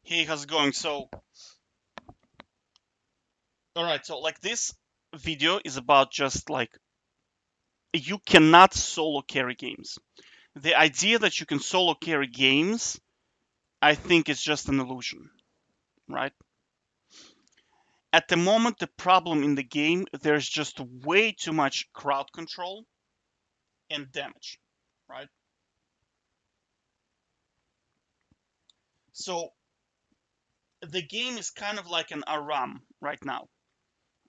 Hey, how's it going? Alright, so like this video is about just like you cannot solo carry games. The idea that you can solo carry games, I think is just an illusion, right? At the moment, the problem in the game, there's just way too much crowd control and damage, right? So the game is kind of like an ARAM right now,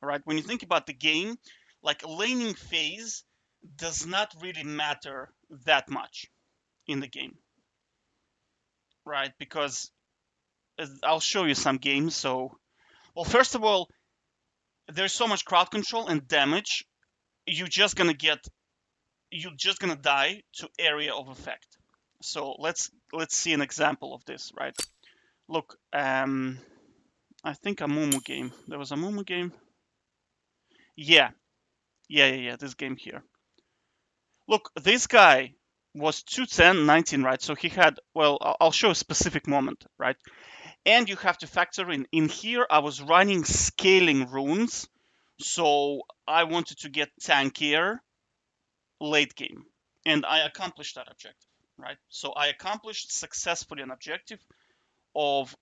right? When you think about the game, like laning phase does not really matter that much in the game, right? Because I'll show you some games. So, well, first of all, there's so much crowd control and damage. You're just gonna die to area of effect. So let's see an example of this, right? Look, I think a Momo game. There was a Momo game. Yeah, yeah. This game here. Look, this guy was 210, 19, right? So he had, well, I'll show a specific moment, right? And you have to factor in here, I was running scaling runes. So I wanted to get tankier late game. And I accomplished that objective, right? So I accomplished successfully an objective of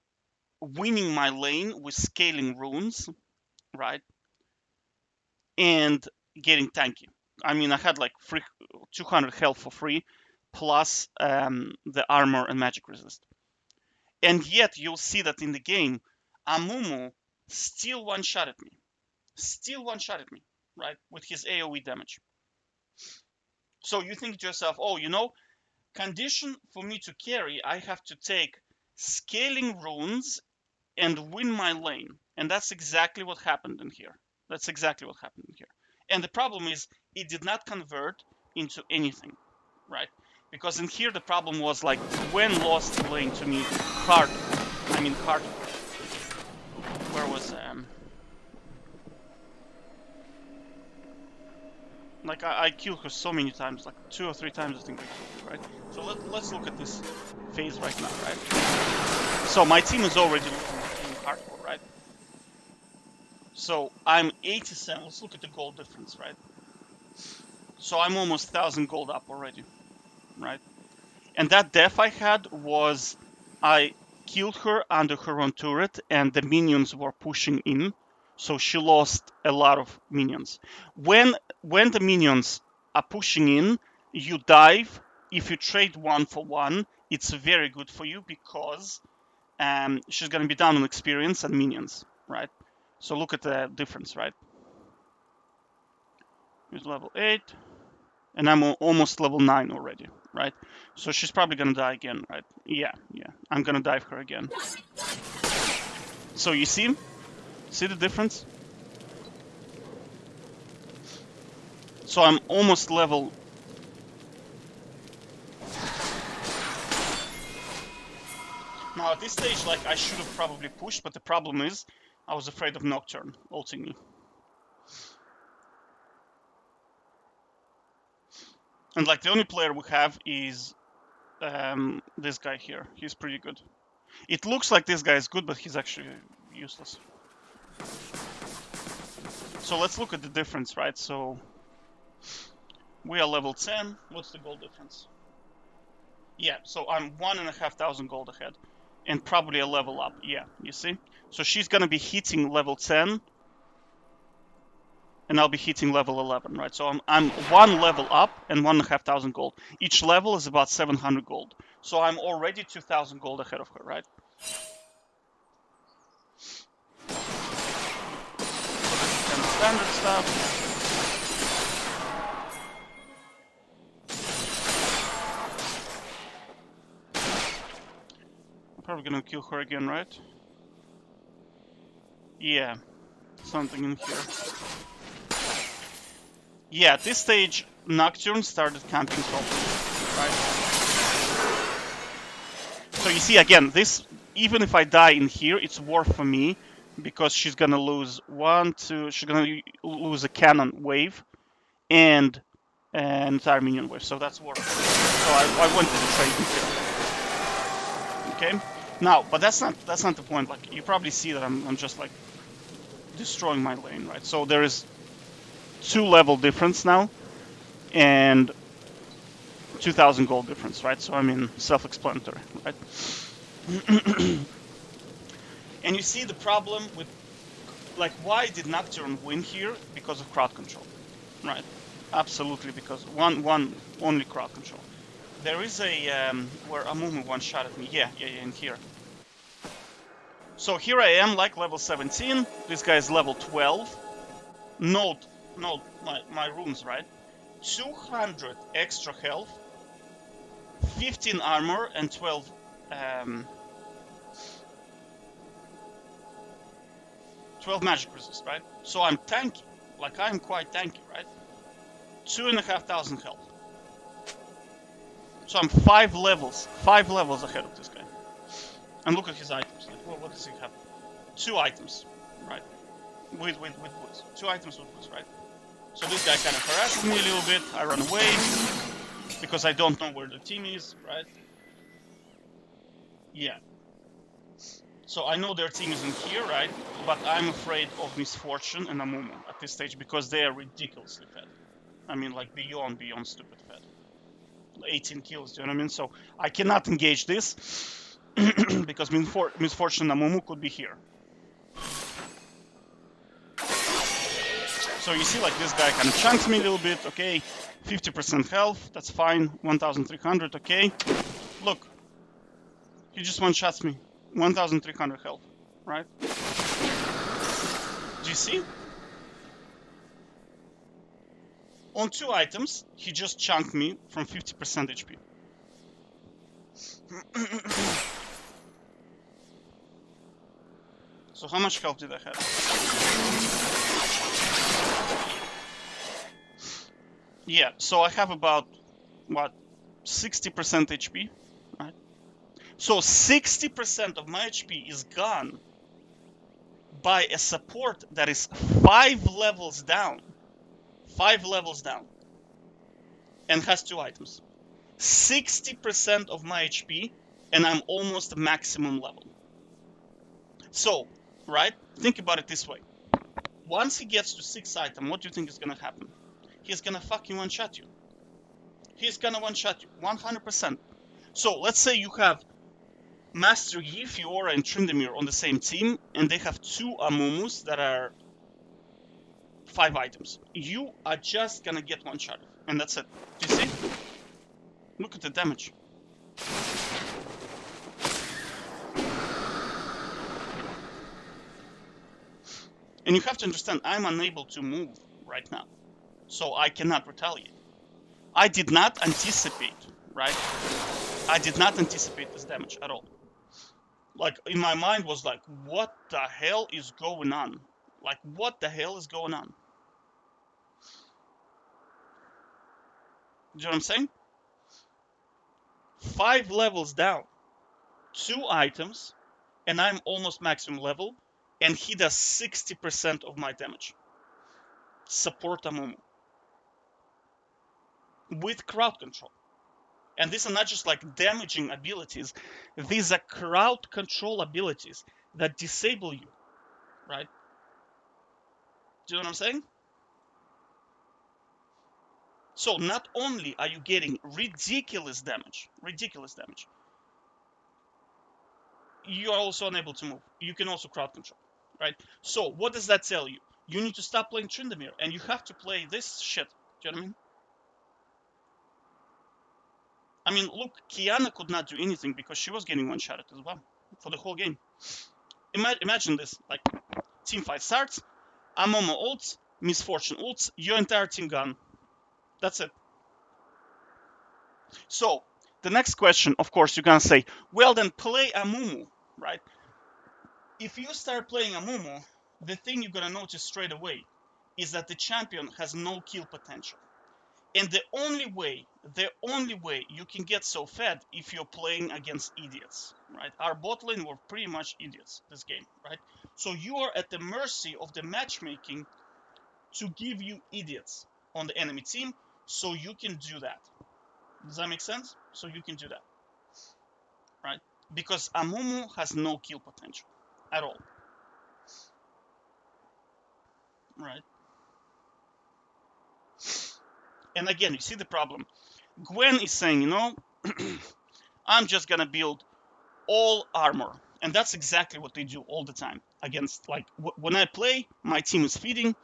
winning my lane with scaling runes, right? And getting tanky. I mean, I had like 200 health for free, plus the armor and magic resist. And yet you'll see that in the game, Amumu still one-shotted me. Still one-shotted me, right? With his AoE damage. So you think to yourself, oh, condition for me to carry, I have to take scaling runes and win my lane. And that's exactly what happened in here. That's exactly what happened in here. And the problem is, it did not convert into anything, right? Because in here, the problem was like, when lost the lane to me, hard. Where was, like, I killed her so many times, like 2 or 3 times, I think I killed her, right? So let's look at this phase right now, right? So my team is already looking hardcore, right? So I'm 87. Let's look at the gold difference, right? So I'm almost 1,000 gold up already, right? And that death I had was I killed her under her own turret, and the minions were pushing in, so she lost a lot of minions. When the minions are pushing in, you dive. If you trade 1-for-1, it's very good for you because she's gonna be down on experience and minions, right? So look at the difference, right? Here's level 8, and I'm almost level 9 already, right? So she's probably gonna die again, right? Yeah. I'm gonna dive her again. So you see the difference? So I'm almost level. Now at this stage, like, I should have probably pushed, but the problem is I was afraid of Nocturne ulting me. And like the only player we have is this guy here. He's pretty good. It looks like this guy is good, but he's actually useless. So let's look at the difference, right? So we are level 10. What's the gold difference? Yeah, so I'm 1,500 gold ahead. And probably a level up. Yeah, you see? So she's gonna be hitting level 10. And I'll be hitting level 11, right? So I'm 1 level up and 1,500 gold. Each level is about 700 gold. So I'm already 2,000 gold ahead of her, right? So this is kind of standard stuff. Probably gonna kill her again, right? Yeah, something in here. Yeah, at this stage, Nocturne started camping properly, right? So you see, again, this, even if I die in here, it's worth for me, because she's gonna lose she's gonna lose a cannon wave, and an entire minion wave, so that's worth it. So I wanted to trade in here. Okay? Now, but that's not the point. Like, you probably see that I'm just like destroying my lane, right? So there is 2 level difference now, and 2,000 gold difference, right? So I mean, self-explanatory, right? And you see the problem with, like, why did Nocturne win here? Because of crowd control, right? Absolutely, because one only crowd control. There is a where Amumu one shot at me. Yeah, in here. So here I am, like level 17. This guy is level 12. Note, my runes, right? 200 extra health, 15 armor, and 12 um, 12 magic resist, right? So I'm tanky. Like, I'm quite tanky, right? 2,500 health. So I'm 5 levels ahead of this guy. And look at his items. Like, well, what does he have? 2 items, right? With boots. 2 items with boots, right? So this guy kind of harasses me a little bit. I run away because I don't know where the team is, right? Yeah. So I know their team isn't here, right? But I'm afraid of Misfortune and Amumu at this stage because they are ridiculously fed. I mean, like, beyond stupid fed. 18 kills, do you know what I mean? So I cannot engage this because Misfortune and Amumu could be here. So you see, like, this guy kind of chunks me a little bit, okay? 50% health, that's fine. 1,300, okay? Look, he just one-shots me. 1,300 health, right? Do you see? On 2 items, he just chunked me from 50% HP. So how much health did I have? Yeah, so I have about, what, 60% HP, right? So 60% of my HP is gone by a support that is 5 levels down. 5 levels down. And has 2 items. 60% of my HP, and I'm almost maximum level. So, right? Think about it this way. Once he gets to 6 item, what do you think is gonna happen? He's gonna fucking one-shot you. He's gonna one-shot you, 100%. So, let's say you have Master Yi, Fiora, and Tryndamere on the same team, and they have 2 Amumus that are 5 items. You are just gonna get one-shot, and that's it. Do you see? Look at the damage. And you have to understand, I'm unable to move right now. So I cannot retaliate. I did not anticipate, right? I did not anticipate this damage at all. Like, in my mind was like, what the hell is going on? Like, what the hell is going on? Do you know what I'm saying? 5 levels down, 2 items, and I'm almost maximum level, and he does 60% of my damage. Support Amumu. With crowd control. And these are not just like damaging abilities, these are crowd control abilities that disable you, right? Do you know what I'm saying? So not only are you getting ridiculous damage, you are also unable to move. You can also crowd control, right? So what does that tell you? You need to stop playing Tryndamere, and you have to play this shit. Do you know what I mean? I mean, look, Kiana could not do anything because she was getting one-shotted as well for the whole game. Imagine this, like, team fight starts, Amomo ults, Misfortune ults, your entire team gone. That's it. So, the next question, of course, you're gonna say, well, then play Amumu, right? If you start playing Amumu, the thing you're gonna notice straight away is that the champion has no kill potential. And the only way you can get so fed if you're playing against idiots, right? Our bot lane were pretty much idiots this game, right? So you are at the mercy of the matchmaking to give you idiots on the enemy team, so you can do that. Does that make sense? So you can do that, right? because Amumu has no kill potential at all, right? And again, you see the problem. Gwen is saying, you know, I'm just gonna build all armor. And that's exactly what they do all the time against, like, when I play, my team is feeding,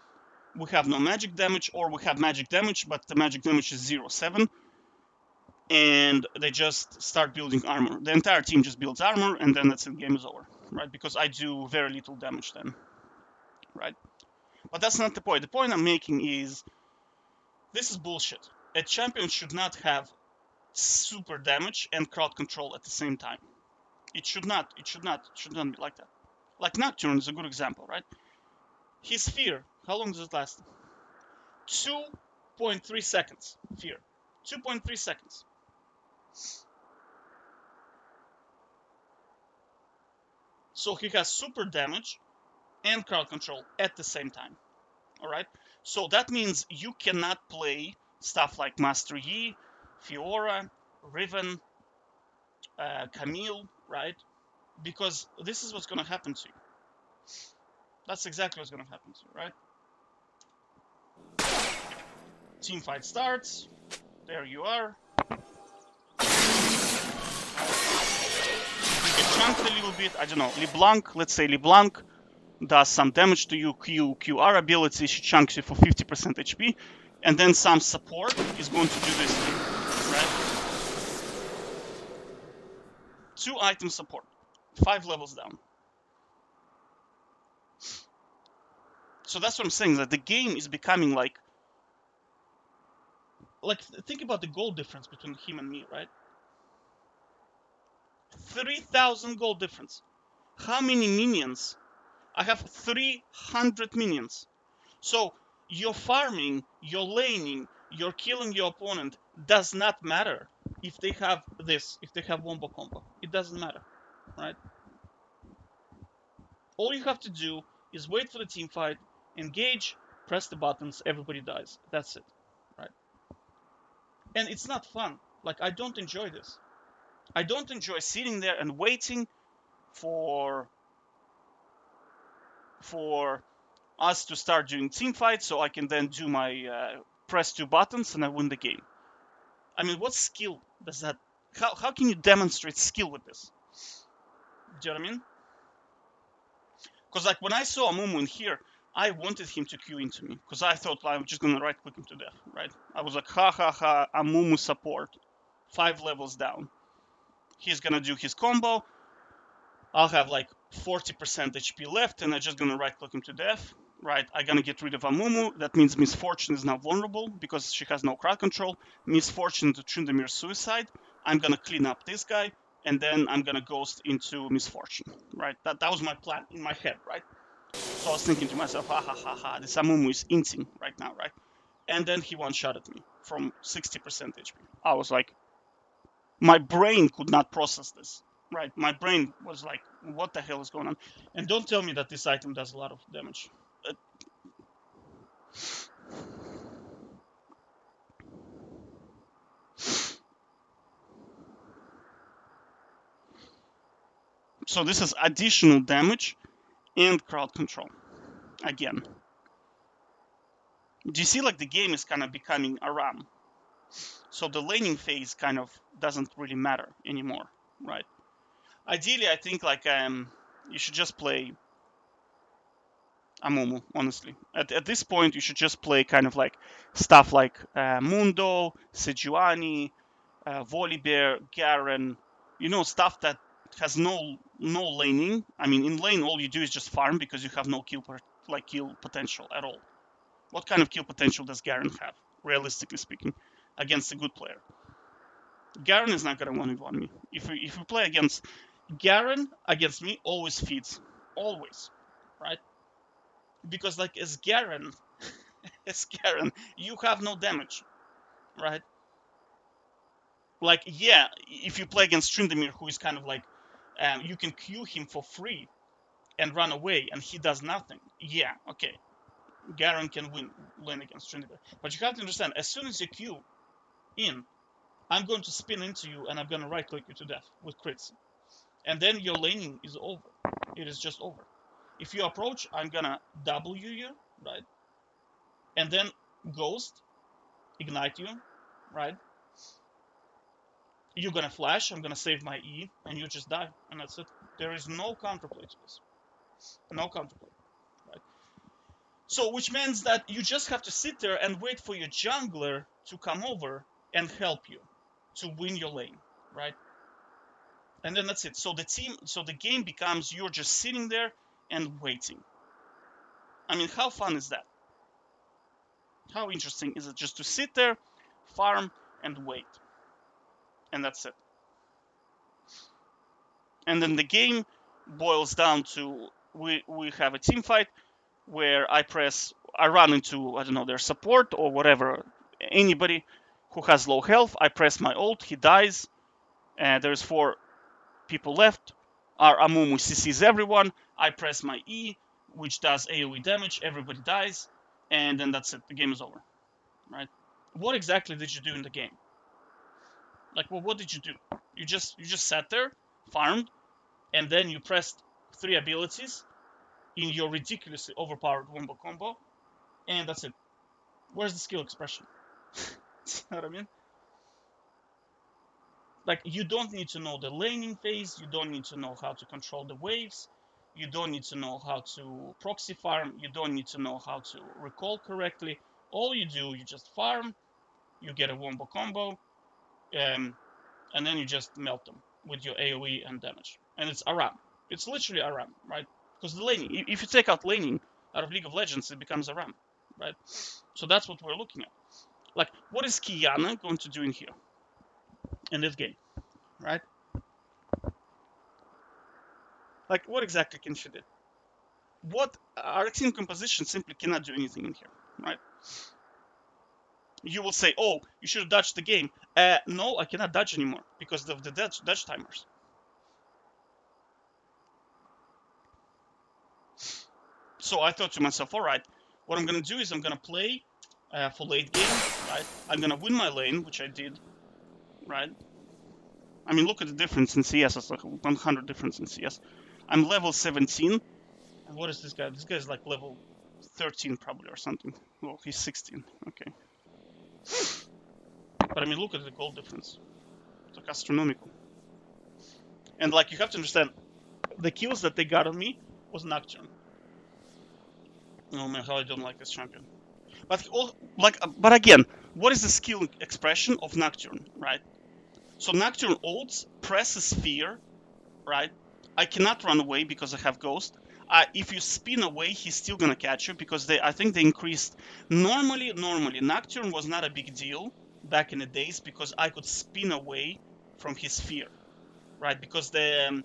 we have no magic damage, or we have magic damage, but the magic damage is 0-7, and they just start building armor. The entire team just builds armor, and then that's it, game is over, right? Because I do very little damage then, right? But that's not the point. The point I'm making is, this is bullshit. A champion should not have super damage and crowd control at the same time. It should not be like that. Like Nocturne is a good example, right? His fear, how long does it last? 2.3 seconds. Fear. 2.3 seconds. So he has super damage and crowd control at the same time. Alright? So that means you cannot play stuff like Master Yi, Fiora, Riven, Camille, right? Because this is what's gonna happen to you. That's exactly what's gonna happen to you, right? Team fight starts. There you are. You get chunked a little bit. I don't know. LeBlanc, let's say LeBlanc does some damage to you. QR ability, she chunks you for 50% HP. And then some support is going to do this thing, right? 2 item support. 5 levels down. So that's what I'm saying, that the game is becoming like, think about the gold difference between him and me, right? 3,000 gold difference. How many minions? I have 300 minions. So your farming, your laning, your killing your opponent does not matter if they have this, if they have Wombo combo. It doesn't matter, right? All you have to do is wait for the team fight, engage, press the buttons, everybody dies. That's it, right? And it's not fun. Like, I don't enjoy this. I don't enjoy sitting there and waiting for us to start doing team fights so I can then do my press 2 buttons and I win the game. I mean, what skill does that... How can you demonstrate skill with this? Do you know what I mean? Because, like, when I saw Amumu in here, I wanted him to queue into me. Because I thought I'm just going to right-click him to death, right? I was like, ha ha ha, Amumu support. 5 levels down. He's going to do his combo. I'll have, like, 40% HP left, and I'm just going to right-click him to death. Right, I'm gonna get rid of Amumu. That means Miss Fortune is now vulnerable because she has no crowd control. Miss Fortune to Tryndamere's suicide. I'm gonna clean up this guy, and then I'm gonna ghost into Miss Fortune. Right, that was my plan in my head. Right, so I was thinking to myself, ha ha ha ha, this Amumu is inting right now, right? And then he one-shot at me from 60% HP. I was like, my brain could not process this. Right, my brain was like, what the hell is going on? And don't tell me that this item does a lot of damage. So this is additional damage and crowd control. Again. Do you see, like, the game is kind of becoming a RAM? So the laning phase kind of doesn't really matter anymore, right? Ideally, I think, like, you should just play Amumu, honestly. At this point, you should just play kind of like stuff like Mundo, Sejuani, Volibear, Garen, you know, stuff that has no laning. I mean, in lane, all you do is just farm because you have no kill potential at all. What kind of kill potential does Garen have, realistically speaking, against a good player? Garen is not gonna 1v1 me. If we play against Garen against me, always feeds, always, right? Because, like, as Garen, you have no damage, right? Like, yeah, if you play against Tryndamere, who is kind of like, you can queue him for free and run away, and he does nothing. Yeah, okay. Garen can win lane against Tryndamere. But you have to understand, as soon as you queue in, I'm going to spin into you, and I'm going to right-click you to death with crits. and then your laning is over. It is just over. If you approach, I'm gonna W you, right? And then Ghost, ignite you, right? You're gonna flash, I'm gonna save my E, and you just die, and that's it. There is no counterplay to this. No counterplay, right? So, which means that you just have to sit there and wait for your jungler to come over and help you to win your lane, right? And then that's it. So the game becomes you're just sitting there and waiting. I mean, how fun is that? How interesting is it just to sit there, farm, and wait? And that's it. And then the game boils down to we have a team fight where I run into, I don't know, their support or whatever, anybody who has low health. I press my ult, he dies, and there's 4 people left. Our Amumu CCs everyone. I press my E, which does AoE damage. Everybody dies, and then that's it. The game is over, right? What exactly did you do in the game? Like, well, what did you do? You just sat there, farmed, and then you pressed 3 abilities in your ridiculously overpowered Wombo combo, and that's it. Where's the skill expression? You know what I mean? Like, you don't need to know the laning phase, you don't need to know how to control the waves, you don't need to know how to proxy farm, you don't need to know how to recall correctly. All you do, you just farm, you get a Wombo combo, and then you just melt them with your AoE and damage. And it's Aram. It's literally Aram, right? Because the laning, if you take out laning out of League of Legends, it becomes Aram, right? So that's what we're looking at. Like, what is Kiana going to do in here, in this game, right? Like, what exactly can she do? What our team composition simply cannot do anything in here, right? You will say, oh, you should have dodged the game. No, I cannot dodge anymore because of the dodge timers. So I thought to myself, all right, what I'm going to do is I'm going to play for late game, right? I'm going to win my lane, which I did, right? I mean, look at the difference in CS. It's like 100 difference in CS. I'm level 17. And what is this guy? This guy is like level 13 probably or something. Well, he's 16. Okay. But I mean, look at the gold difference. It's like astronomical. And like, you have to understand, the kills that they got on me was Nocturne. Oh man, how I don't like this champion. But again, what is the skill expression of Nocturne, right? So Nocturne ults, presses Sphere, right? I cannot run away because I have Ghost. If you spin away, he's still gonna catch you because I think they increased. Normally, Nocturne was not a big deal back in the days because I could spin away from his Sphere, right? Because the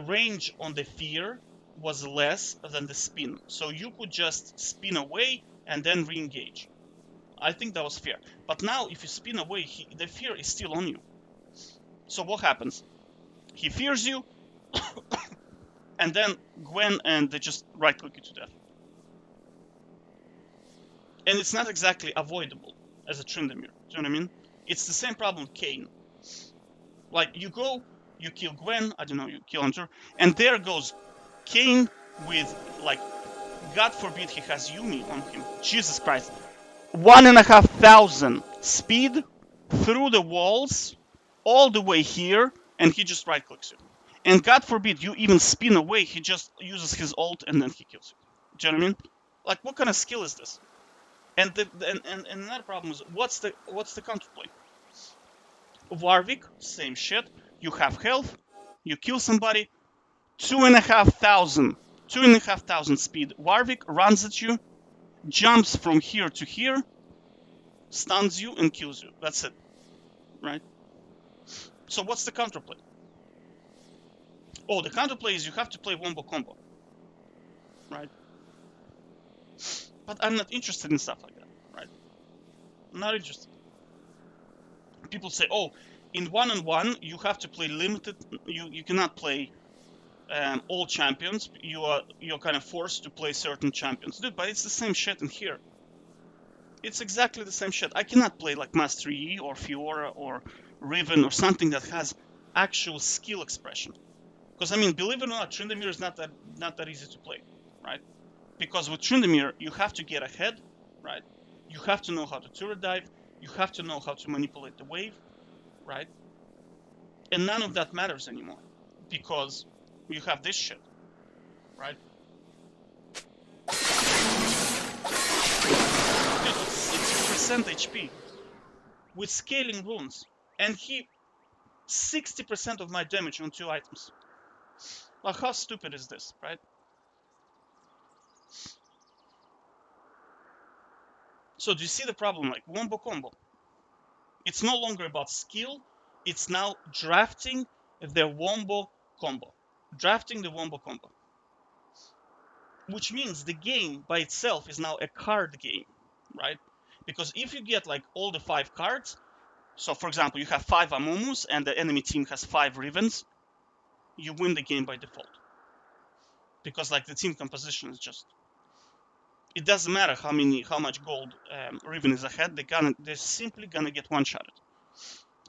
range on the Fear was less than the spin, so you could just spin away and then re-engage. I think that was fair. But now, if you spin away, the fear is still on you. So what happens? He fears you, and then Gwen and they just right-click you to death. And it's not exactly avoidable as a Tryndamere. Do you know what I mean? It's the same problem with Kayn. Like, you go, you kill Gwen, I don't know, you kill Hunter, and there goes Kayn with, like, God forbid he has Yumi on him. Jesus Christ. 1,500 speed through the walls all the way here, and he just right clicks you. And God forbid you even spin away, he just uses his ult and then he kills you. Do you know what I mean? Like, what kind of skill is this? And another problem is what's the counterplay? Warwick, same shit. You have health, you kill somebody, 2,500 speed. Warwick runs at you, jumps from here to here, stuns you, and kills you. That's it, right? So what's the counterplay? Oh, the counterplay is you have to play Wombo combo, right? But I'm not interested in stuff like that, right? I'm not interested. People say, oh, in one-on-one, you have to play limited. You cannot play all champions. You're kind of forced to play certain champions. Dude, but it's the same shit in here. It's exactly the same shit. I cannot play like Master Yi or Fiora or Riven or something that has actual skill expression. Because I mean, believe it or not, Tryndamere is not that easy to play, right? Because with Tryndamere, you have to get ahead, right? You have to know how to turret dive. You have to know how to manipulate the wave, right? And none of that matters anymore because you have this shit, right? Dude, 60% HP with scaling runes, and he 60% of my damage on 2 items. Like, how stupid is this, right? So do you see the problem? Like, Wombo combo. It's no longer about skill. It's now drafting the Wombo combo. Drafting the Wombo combo. Which means the game by itself is now a card game, right? Because if you get like all the 5 cards, so for example, you have 5 Amumus and the enemy team has 5 Rivens, you win the game by default. Because like the team composition is just, it doesn't matter how much gold Riven is ahead, they're simply gonna get one-shotted.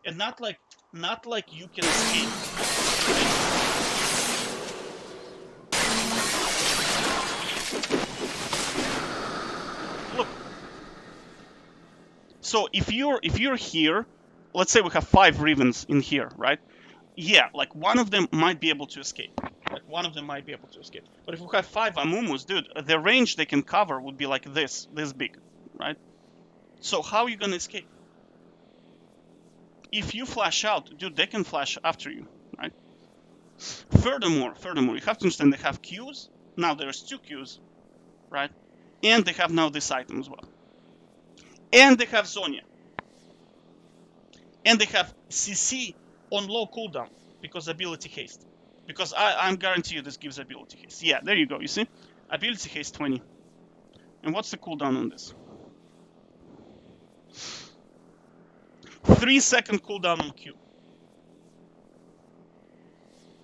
And not like you can escape. Look. So if you're here, let's say we have 5 Rivens in here, right? Yeah, like one of them might be able to escape. Like one of them might be able to escape. But if we have 5 Amumus, dude, the range they can cover would be like this big, right? So how are you gonna escape? If you flash out, dude, they can flash after you, right? Furthermore, you have to understand they have Qs. Now there's 2 Qs, right? And they have now this item as well. And they have Zonnya. And they have CC on low cooldown because ability haste. Because I'm guarantee you this gives ability haste. Yeah, there you go, you see? Ability haste 20. And what's the cooldown on this? 3-second cooldown on Q.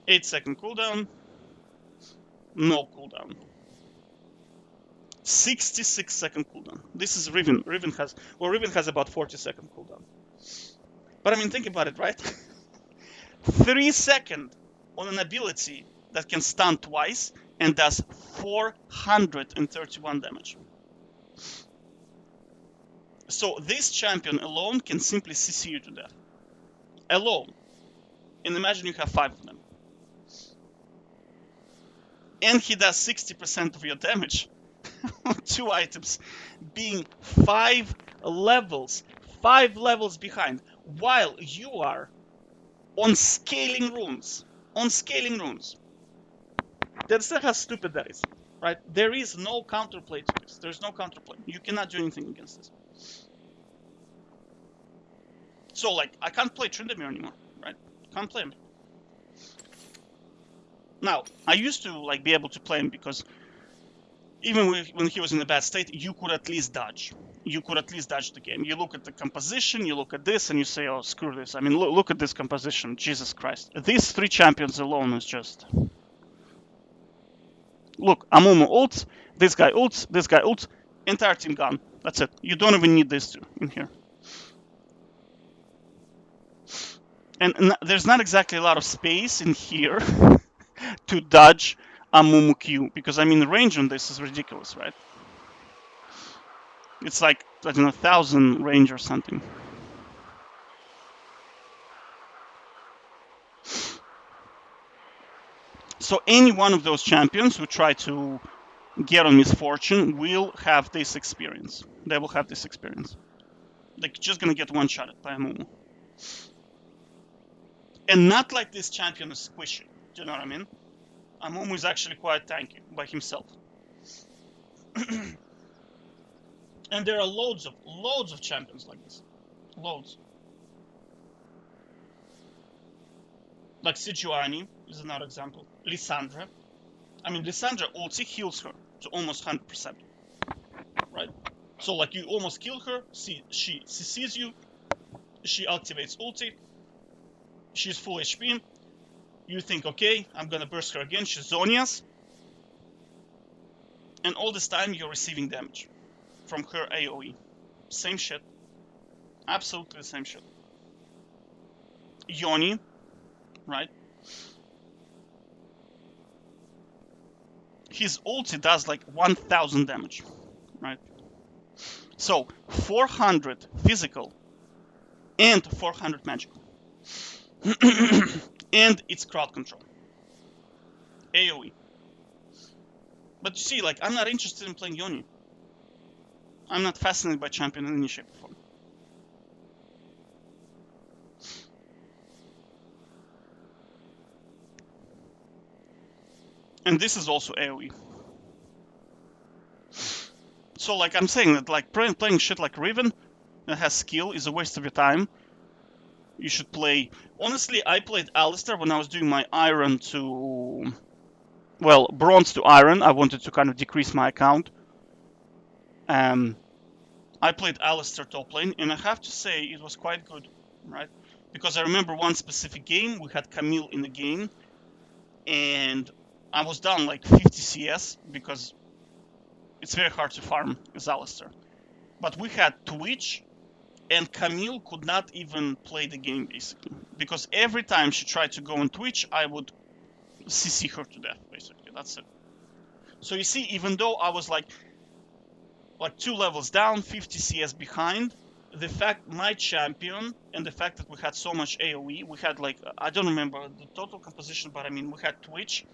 8-second cooldown. No cooldown. 66-second cooldown. This is Riven. Riven has about 40-second cooldown. But I mean, think about it, right? 3 seconds on an ability that can stun twice and does 431 damage. So this champion alone can simply CC you to death. Alone. And imagine you have 5 of them. And he does 60% of your damage on 2 items, being 5 levels behind, while you are on scaling runes. That's how stupid that is, right? There is no counterplay to this. There's no counterplay. You cannot do anything against this. So, like, I can't play Tryndamere anymore, right? Can't play him. Now, I used to, like, be able to play him because even when he was in a bad state, you could at least dodge. You could at least dodge the game. You look at the composition, you look at this, and you say, oh, screw this. I mean, look at this composition. Jesus Christ. These 3 champions alone is just... Look, Amumu ults, this guy ults, entire team gone. That's it. You don't even need these 2 in here. And there's not exactly a lot of space in here to dodge Amumu Q, because I mean the range on this is ridiculous, right? It's like, I don't know, 1,000 range or something. So any one of those champions who try to get on Misfortune will have this experience. They will have this experience. They're just gonna get one-shotted by Amumu. And not like this champion is squishy. Do you know what I mean? Amumu is actually quite tanky by himself. And there are loads of champions like this. Loads. Like Sejuani is another example. Lissandra. I mean, Lissandra ulti heals her to almost 100%. Right? So, like, you almost kill her, she sees you, she activates ulti, she's full HP, you think, okay, I'm gonna burst her again, she's Zonya's, and all this time you're receiving damage from her AoE. Same shit. Absolutely the same shit. Yoni, right? His ulti does like 1000 damage, right? So 400 physical and 400 magical. And it's crowd control. AoE. But you see, like, I'm not interested in playing Yone. I'm not fascinated by champion in any shape or form. And this is also AoE. So, like, I'm saying that, like, playing shit like Riven that has skill is a waste of your time. You should play... Honestly, I played Alistar when I was doing my Iron to... Well, Bronze to Iron. I wanted to kind of decrease my account. I played Alistar top lane, and I have to say it was quite good, right? Because I remember one specific game, we had Camille in the game, and I was down like 50 CS because it's very hard to farm as Alistar. But we had Twitch, and Camille could not even play the game basically. Because every time she tried to go on Twitch, I would CC her to death, basically. That's it. So you see, even though I was like 2 levels down, 50 CS behind, the fact my champion and the fact that we had so much AoE, we had like, I don't remember the total composition, but I mean, we had Twitch,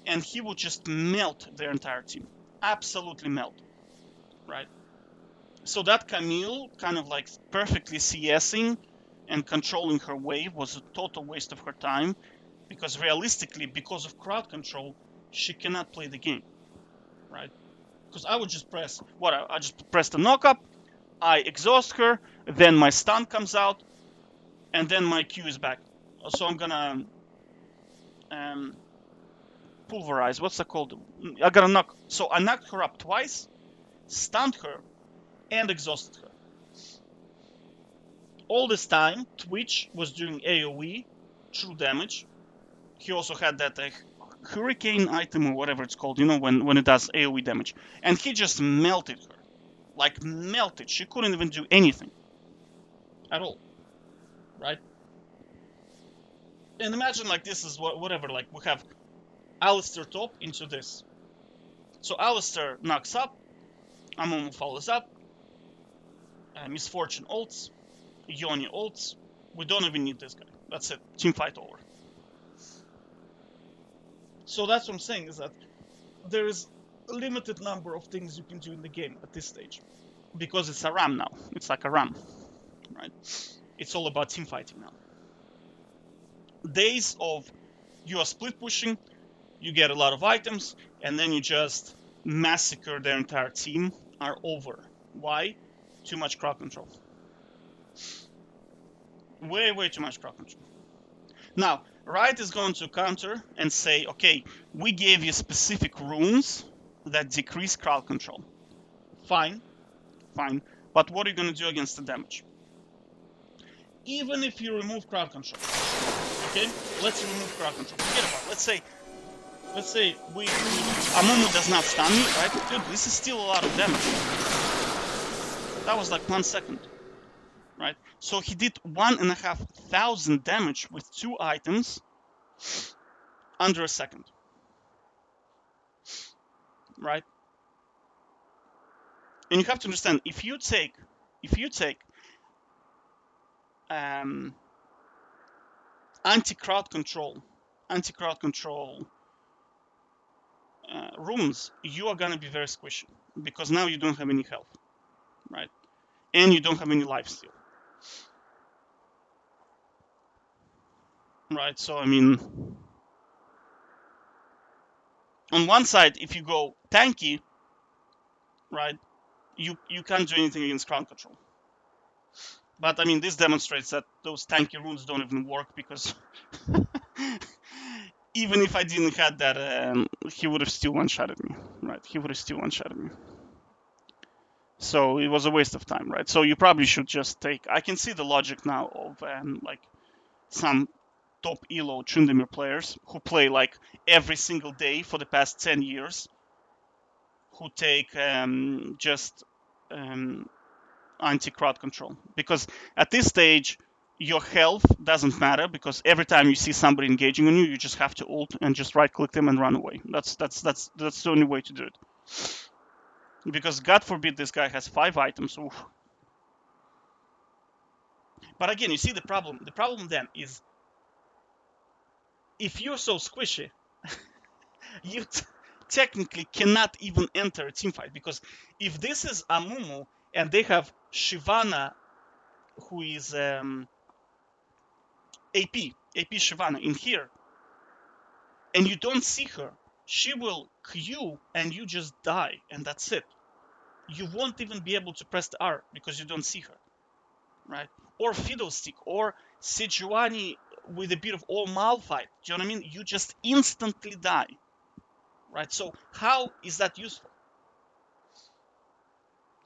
and he would just melt their entire team. Absolutely melt, right? So that Camille kind of like perfectly CSing and controlling her wave was a total waste of her time, because realistically, because of crowd control, she cannot play the game, right? Because I would just press, I just press the knock up, I exhaust her, then my stun comes out, and then my Q is back. So I'm gonna pulverize. What's that called? I gotta knock. So I knocked her up twice, stunned her, and exhausted her. All this time, Twitch was doing AoE, true damage. He also had that hurricane item or whatever it's called, you know, when it does AoE damage. And he just melted her. Like, melted. She couldn't even do anything. At all. Right? And imagine, like, this is whatever, like, we have Alistar top into this. So Alistar knocks up, Amumu follows up, Misfortune ults, Yone ults. We don't even need this guy. That's it. Team fight over. So that's what I'm saying, is that there is a limited number of things you can do in the game at this stage. Because it's a RAM now. It's like a RAM, right? It's all about team fighting now. Days of you are split pushing, you get a lot of items, and then you just massacre their entire team are over. Why? Too much crowd control. Way too much crowd control. Now, Riot is going to counter and say, okay, we gave you specific runes that decrease crowd control. Fine. But what are you going to do against the damage? Even if you remove crowd control, okay? Let's remove crowd control. Forget about it. Let's say Amumu does not stun me, right? Dude, this is still a lot of damage. That was like 1 second, right? So he did 1,500 damage with 2 items under a second, right? And you have to understand, if you take anti-crowd control runes, you are gonna be very squishy, because now you don't have any health, right? And you don't have any lifesteal, right? So I mean, on one side, if you go tanky, right, you can't do anything against crowd control. But I mean, this demonstrates that those tanky runes don't even work, because even if I didn't have that, he would have still one-shotted me, right? He would have still one-shotted me. So it was a waste of time, right? So you probably should just take... I can see the logic now of like some top elo Tryndamere players who play like every single day for the past 10 years, who take just anti-crowd control. Because at this stage, Your health doesn't matter because every time you see somebody engaging on you, you just have to ult and just right-click them and run away. That's the only way to do it. Because God forbid this guy has 5 items. Oof. But again, you see the problem. The problem then is if you're so squishy, you technically cannot even enter a team fight, because if this is Amumu and they have Shyvana, who is AP Shyvana in here, and you don't see her, she will Q and you just die, and that's it. You won't even be able to press the R because you don't see her, right? Or Fiddlestick, or Sejuani with a bit of all Malphite. Do you know what I mean? You just instantly die, right? So how is that useful?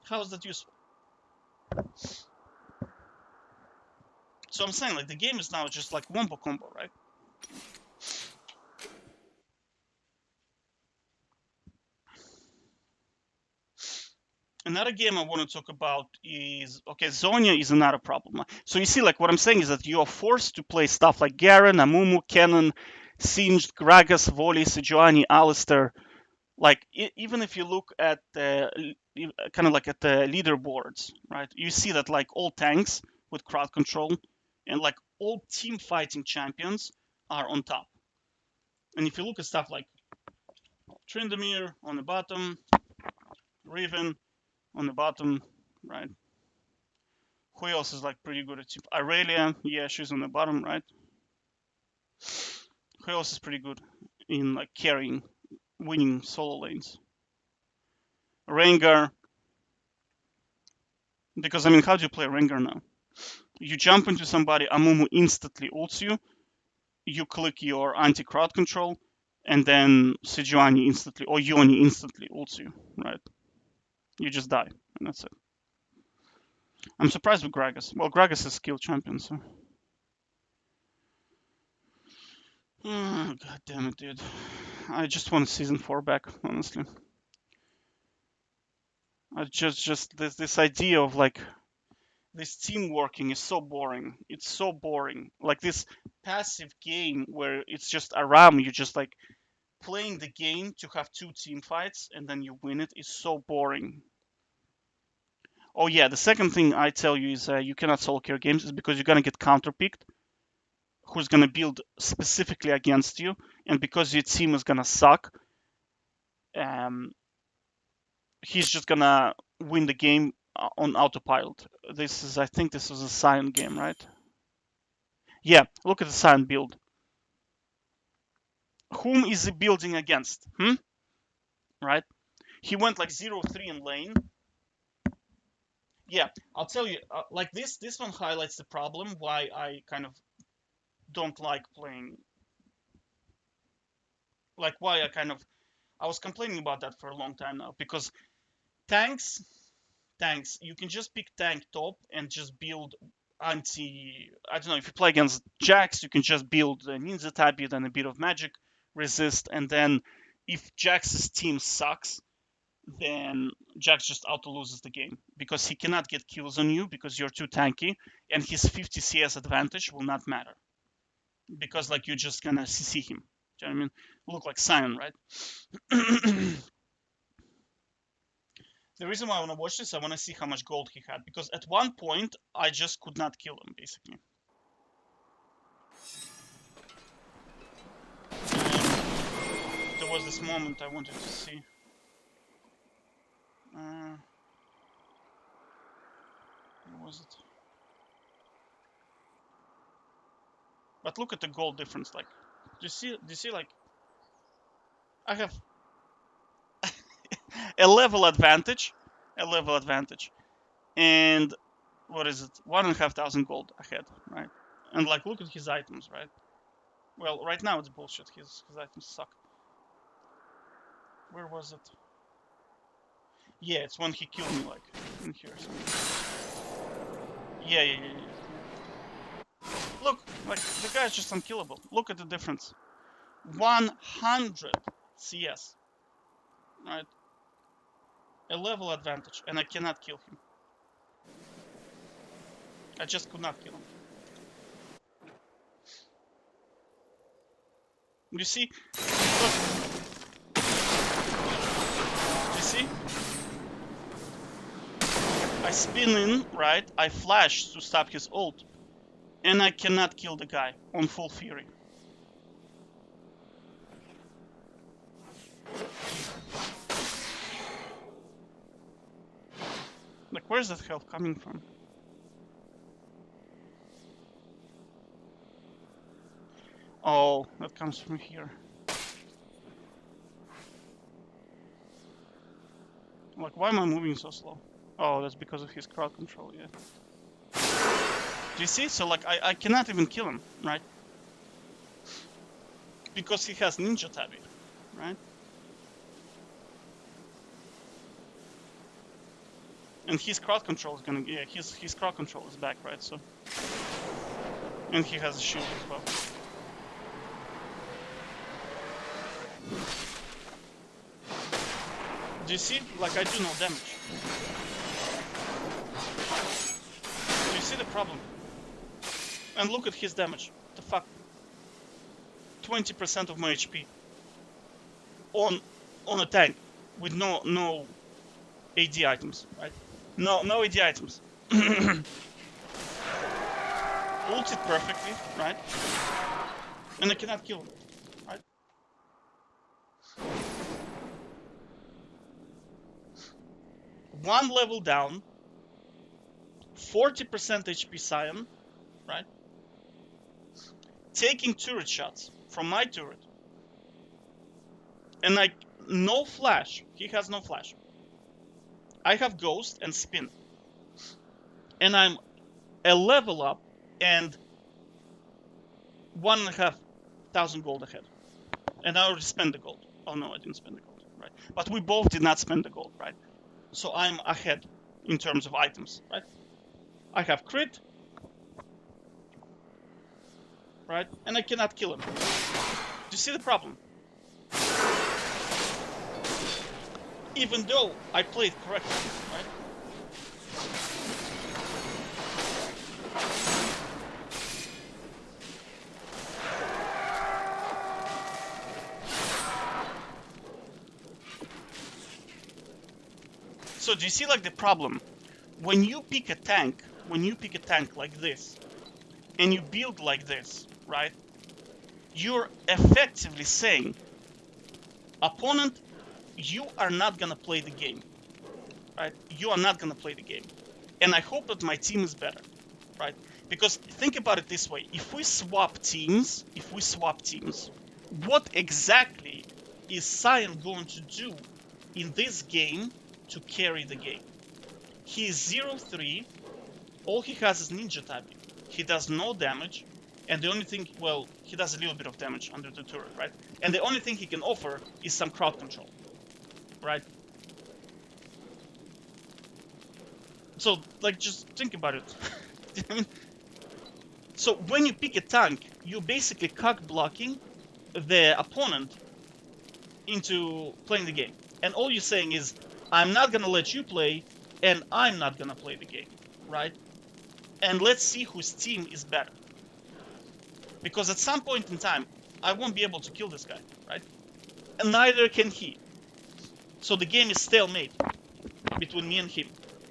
How is that useful? So I'm saying, like, the game is now just like Wombo combo, right? Another game I want to talk about is, okay, Zonnya is another problem. So you see, like, what I'm saying is that you are forced to play stuff like Garen, Amumu, Kennen, Singed, Gragas, Voli, Sejuani, Alistair. Like, even if you look at kind of like at the leaderboards, right? You see that like all tanks with crowd control and like all team fighting champions are on top. And if you look at stuff like Tryndamere on the bottom, Riven on the bottom, right? Who else is like pretty good at team? Aurelia, yeah, she's on the bottom, right? Who else is pretty good in like carrying, winning solo lanes? Rengar. Because I mean, how do you play Rengar now? You jump into somebody, Amumu instantly ults you, you click your anti-crowd control, and then Sejuani instantly, or Yoni instantly ults you, right? You just die, and that's it. I'm surprised with Gragas. Well, Gragas is skill champion, so. Oh, God damn it, dude. I just want season 4 back, honestly. I just this idea of like this team working is so boring. It's so boring. Like this passive game where it's just a ram, you just like playing the game to have 2 team fights and then you win it is so boring. Oh yeah, the second thing I tell you is you cannot solo queue games is because you're gonna get counterpicked. Who's gonna build specifically against you, and because your team is gonna suck, um, he's just gonna win the game on autopilot. This is, I think, this was a Sion game, right? Yeah, look at the Sion build. Whom is he building against? Right? He went like 0-3 in lane. Yeah, I'll tell you, like this one highlights the problem why I kind of don't like playing. Like why I was complaining about that for a long time now, because tanks, you can just pick tank top and just build I don't know, if you play against Jax, you can just build a Ninja Tabby, then a bit of magic resist, and then if Jax's team sucks, then Jax just auto loses the game because he cannot get kills on you because you're too tanky, and his 50 CS advantage will not matter because like you're just gonna CC him. Do you know what I mean? Look like Sion, right? The reason why I want to watch this, I want to see how much gold he had, because at one point I just could not kill him, basically. And there was this moment I wanted to see. Where was it? But look at the gold difference. Like, do you see? Like, I have a level advantage, and what is it? 1,500 gold ahead, right? And like, look at his items, right? Well, right now it's bullshit. His items suck. Where was it? Yeah, it's when he killed me, like, in here. Yeah. Look, like, the guy's just unkillable. Look at the difference. 100 CS. Right? A level advantage, and I cannot kill him. I just could not kill him. You see? Look. You see? I spin in, right? I flash to stop his ult. And I cannot kill the guy on full fury. Like, where's that health coming from? Oh, that comes from here. Like, why am I moving so slow? Oh, that's because of his crowd control, yeah. Do you see? So, like, I cannot even kill him, right? Because he has ninja tabi, right? And his crowd control is gonna, yeah, his crowd control is back, right? So, and he has a shield as well. Do you see? Like, I do no damage. Do you see the problem? And look at his damage. What the fuck? 20% of my HP on a tank with no AD items, right? No AD items. Ulted perfectly, right? And I cannot kill him, right? One level down, 40% HP Scion, right? Taking turret shots from my turret. And like, no flash. He has no flash. I have Ghost and Spin. And I'm a level up and 1,500 gold ahead. And I already spent the gold. Oh no, I didn't spend the gold, right? But we both did not spend the gold, right? So I'm ahead in terms of items, right? I have crit, right? And I cannot kill him. Do you see the problem? Even though I played correctly, right? So do you see like the problem? When you pick a tank like this, and you build like this, right? You're effectively saying, opponent, you are not gonna play the game, right? You are not gonna play the game. And I hope that my team is better, right? Because think about it this way, if we swap teams, what exactly is Scion going to do in this game to carry the game? He is 0-3, all he has is ninja tabi. He does no damage, and the only thing, well, he does a little bit of damage under the turret, right? And the only thing he can offer is some crowd control, right? So, like, just think about it. I mean, so when you pick a tank, you're basically cock blocking the opponent into playing the game. And all you're saying is, I'm not gonna let you play, and I'm not gonna play the game, right? And let's see whose team is better. Because at some point in time, I won't be able to kill this guy, right? And neither can he. So the game is stalemate between me and him,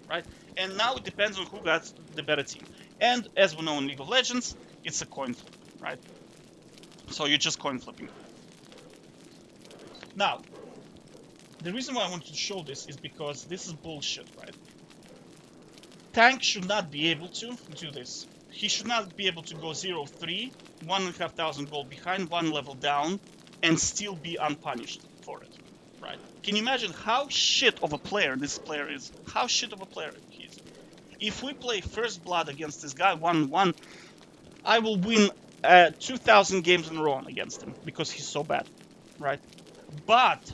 right? And now it depends on who got the better team. And as we know in League of Legends, it's a coin flip, right? So you're just coin flipping. Now, the reason why I wanted to show this is because this is bullshit, right? Tank should not be able to do this. He should not be able to go 0-3, 1,500 gold behind, one level down, and still be unpunished for it, right? Can you imagine how shit of a player this player is? How shit of a player he is? If we play First Blood against this guy 1-1, I will win 2,000 games in a row against him because he's so bad, right? But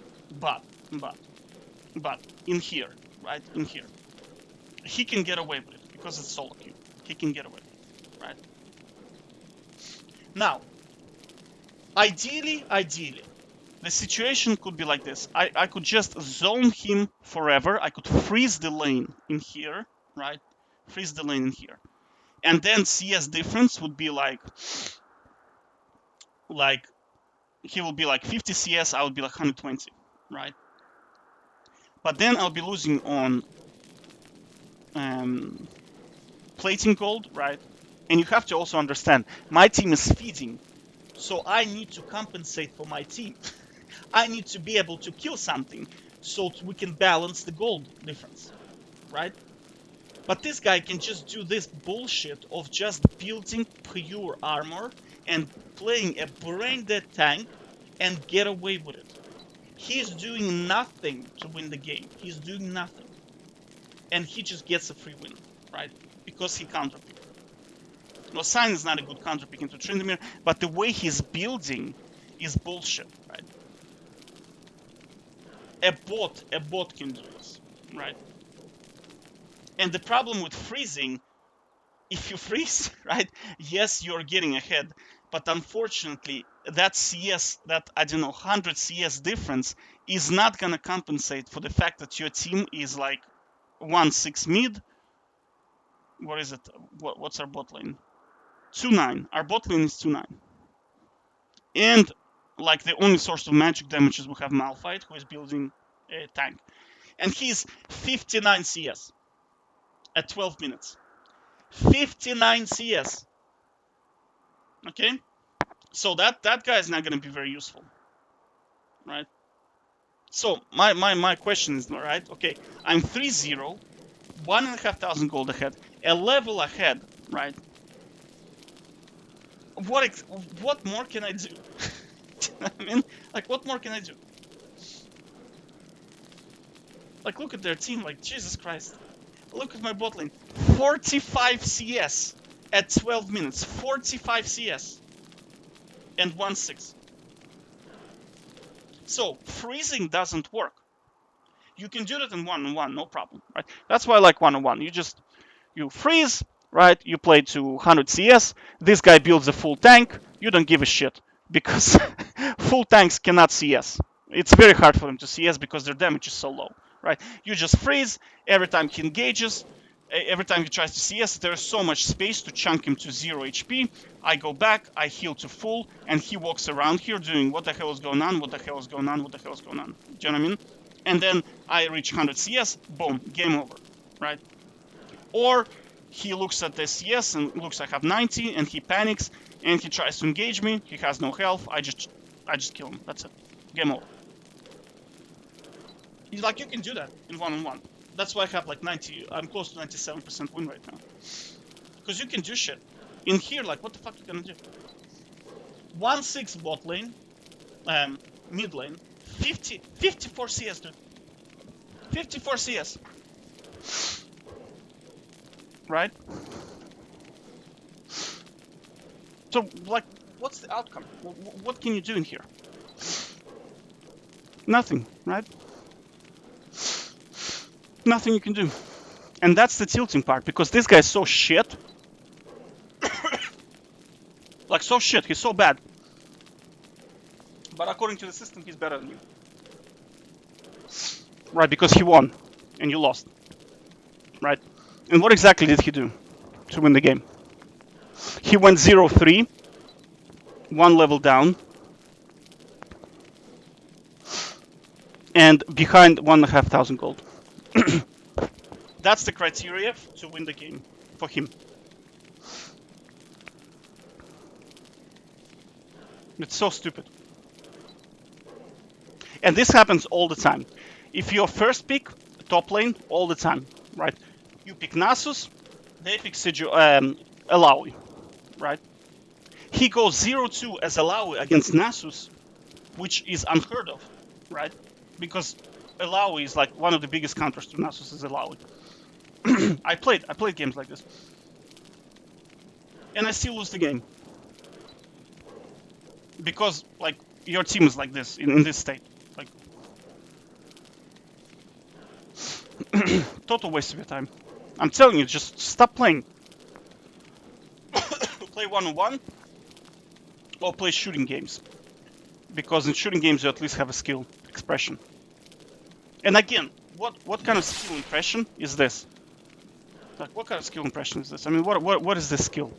in here, right? In here, he can get away with it because it's solo queue. He can get away with it, right? Now, ideally, the situation could be like this. I could just zone him forever. I could freeze the lane in here, right? Freeze the lane in here. And then CS difference would be like he will be like 50 CS, I would be like 120, right? But then I'll be losing on plating gold, right? And you have to also understand, my team is feeding, so I need to compensate for my team. I need to be able to kill something so we can balance the gold difference, right? But this guy can just do this bullshit of just building pure armor and playing a brain-dead tank and get away with it. He's doing nothing to win the game. He's doing nothing. And he just gets a free win, right? Because he counterpicked. Well, Sign is not a good counterpick into Tryndamere, but the way he's building is bullshit, right? A bot can do this, right? And the problem with freezing, if you freeze, right, yes, you're getting ahead, but unfortunately, that CS, that, I don't know, 100 CS difference is not gonna compensate for the fact that your team is like 1-6 mid. What is it? What's our bot lane? 2-9. Our bot lane is 2-9. And like the only source of magic damage is we have Malphite, who is building a tank. And he's 59 CS at 12 minutes. 59 CS. Okay? So that guy is not going to be very useful. Right? So my question is, right, okay, I'm 3-0, 1,500 gold ahead, a level ahead, right? What more can I do? I mean, like, what more can I do? Like, look at their team, like, Jesus Christ. Look at my bot lane. 45 CS at 12 minutes. 45 CS. And 1-6. So, freezing doesn't work. You can do that in 1-on-1, no problem, right? That's why I like 1-on-1. You freeze, right? You play to 100 CS. This guy builds a full tank. You don't give a shit. Because full tanks cannot CS. It's very hard for them to CS because their damage is so low, right? You just freeze every time he engages. Every time he tries to CS, there's so much space to chunk him to 0 HP. I go back, I heal to full, and he walks around here doing what the hell is going on, what the hell is going on, what the hell is going on. Do you know what I mean? And then I reach 100 CS, boom, game over, right? Or he looks at the CS and looks I have 90, and he panics, and he tries to engage me. He has no health. I just kill him. That's it. Game over. He's like, you can do that in 1-on-1. That's why I have like 90. I'm close to 97% win right now. Because you can do shit. In here, like, what the fuck you gonna do? 1-6 bot lane, mid lane, 54 CS, dude. 54 CS. Right? So, like, what's the outcome? What can you do in here? Nothing, right? Nothing you can do. And that's the tilting part, because this guy's so shit. Like, so shit, he's so bad. But according to the system, he's better than you. Right, because he won, and you lost. Right? And what exactly did he do to win the game? He went 0-3, 1 level down, and behind 1,500 gold. That's the criteria to win the game for him. It's so stupid. And this happens all the time. If you're first pick, top lane, all the time, right? You pick Nasus, they pick Alawi, right? He goes 0-2 as Alawi against Nasus, which is unheard of, right? Because Alawi is like one of the biggest counters to Nasus is Alawi. I played games like this. And I still lose the game. Because, like, your team is like this, in this state. Like, total waste of your time. I'm telling you, just stop playing. Play 1-on-1 or play shooting games. Because in shooting games you at least have a skill expression. And again, what kind of skill impression is this? Like, what kind of skill impression is this? I mean, what is this skill?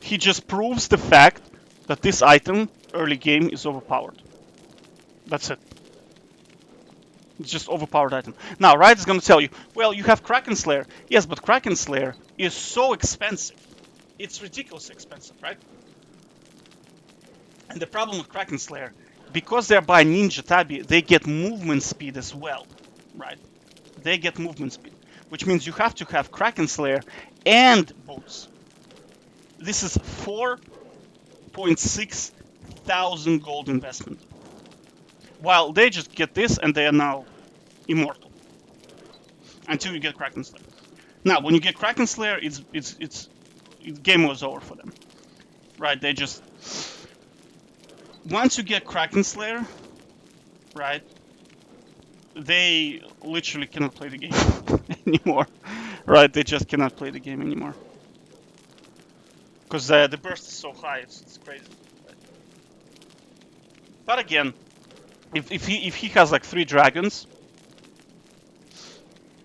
He just proves the fact that this item early game is overpowered. That's it. It's just overpowered item. Now, Riot is going to tell you, well, you have Kraken Slayer. Yes, but Kraken Slayer is so expensive. It's ridiculously expensive, right? And the problem with Kraken Slayer, because they're by Ninja Tabi, they get movement speed as well, right? They get movement speed, which means you have to have Kraken Slayer and boots. This is 4.6 thousand gold investment. While they just get this and they are now immortal until you get Kraken Slayer. Now, when you get Kraken Slayer, it's game was over for them, right? They just once you get Kraken Slayer, right? They literally cannot play the game anymore, right? They just cannot play the game anymore because the burst is so high, it's crazy. Right? But again, if he has like 3 dragons,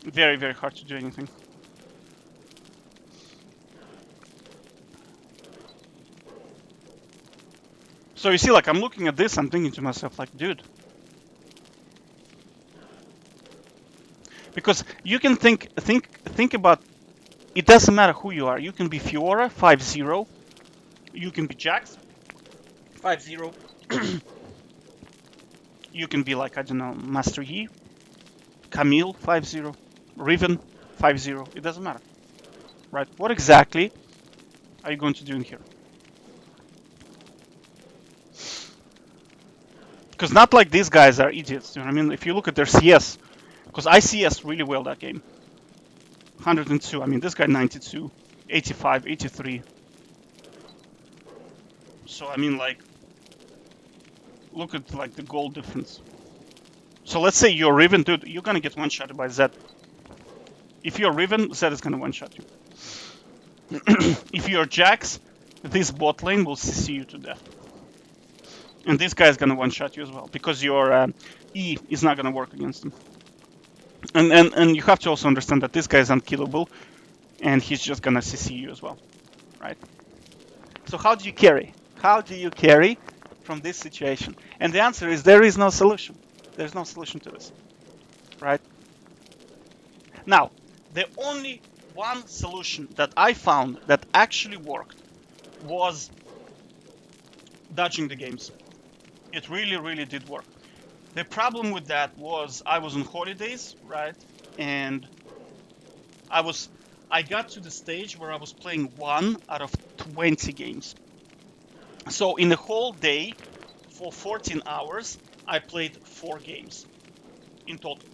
very, very hard to do anything. So you see, like, I'm looking at this, I'm thinking to myself, like, dude. Because you can think about, it doesn't matter who you are. You can be Fiora, 5-0. You can be Jax, 5-0. You can be like, I don't know, Master Yi, Camille, 5-0. Riven, 5-0. It doesn't matter. Right? What exactly are you going to do in here? Because not like these guys are idiots. You know what I mean? If you look at their CS, because I CS really well that game. 102. I mean, this guy 92, 85, 83. So I mean, like, look at like the goal difference. So let's say you're Riven, dude. You're gonna get one-shotted by Zed. If you're Riven, Zed is gonna one-shot you. If you're Jax, this bot lane will CC you to death. And this guy is gonna one-shot you as well, because your E is not gonna work against him. And you have to also understand that this guy is unkillable, and he's just gonna CC you as well, right? So how do you carry? How do you carry from this situation? And the answer is there is no solution. There's no solution to this, right? Now, the only one solution that I found that actually worked was dodging the games. It really, really did work. The problem with that was I was on holidays, right? And I got to the stage where I was playing 1 out of 20 games. So in the whole day, for 14 hours, I played 4 games in total,